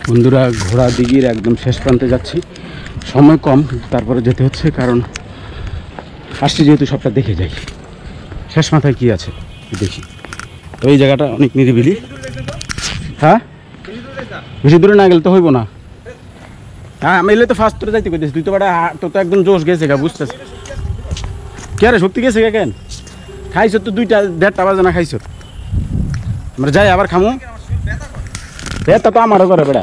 বন্ধুরা ঘোড়া দিঘির একদম শেষ প্রান্তে যাচ্ছি, সময় কম তারপরে যেতে হচ্ছে, কারণ আসছি যেহেতু সবটা দেখে যাই। শেষ মাথায় কি আছে দেখি। তো এই জায়গাটা অনেক নিরিবিলি। হ্যাঁ, বেশি দূরে না গেলে তো হইব না। হ্যাঁ, আমি এলে তো ফার্স্ট তোরে যাইতে কইতেছি, তুই তো বাড়া তো একদম জোশ গেছে গা, বুঝতেছি। কে রে শক্তি গেছে গা? কেন খাইছ তো 2টা 1:30 বাজে না খাইছ? আমরা যাই আবার খামু। ব্যথা তো আমারও করে বেড়া।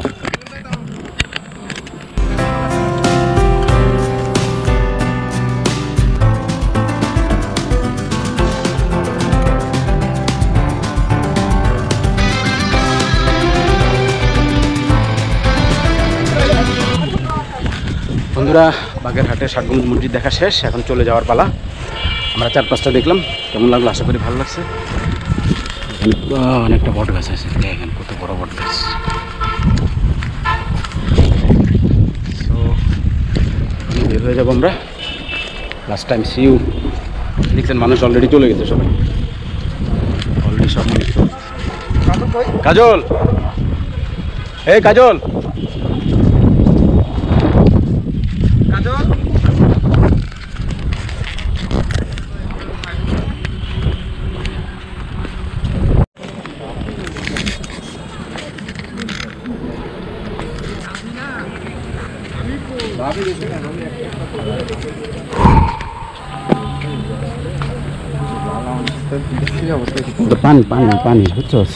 বন্ধুরা বাগেরহাটের ষাটগম্বুজ মসজিদ দেখা শেষ, এখন চলে যাওয়ার পালা। আমরা 4-5টা দেখলাম, কেমন লাগলো আশা করি ভালো লাগছে। এখানে অনেকটা বট গাছ আছে, দেখেন কত বড় বট গাছ। সো বের হয়ে যাবো আমরা। লাস্ট টাইম সিউ দেখছেন, মানুষ অলরেডি চলে গেছে, সবাই অলরেডি সব মানুষ। কাজল, এই কাজল, পানি পানি পানি বুঝছস,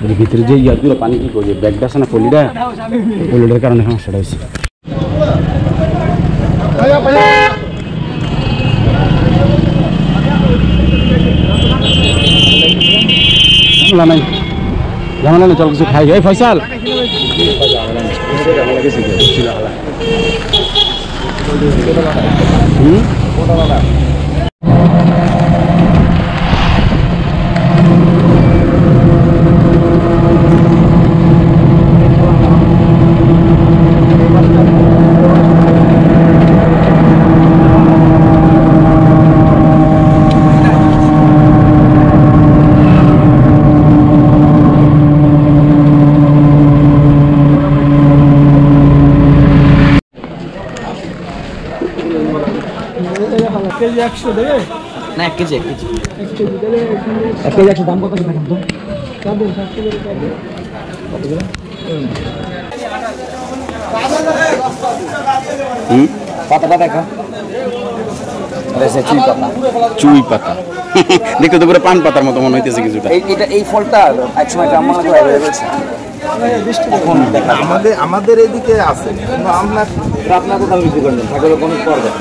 এর ভিতরে যে ইয়াগুলো পানি কি করবে, ব্যাগটা আছে না পলিটা, পলিটার কারণে সমস্যাটা হয়েছে। ঝামেলা নাই, ঝামেলা নেই, চল কিছু খাই। এই ফয়সাল, কেজি 100 দেবে না? 1 কেজি 1 কেজি 100 দাম কত দেখেন তো? পাতাটা দেখা, চুই পাতা দেখতে তো পুরো পান পাতার মতো মনে হইতেছে কিছুটা। এই ফলটা একসময় গ্রাম আমাদের এদিকে আছে, আমরা আপনার কোথাও বিক্রি করেন, থাকলে কোনো পর্বে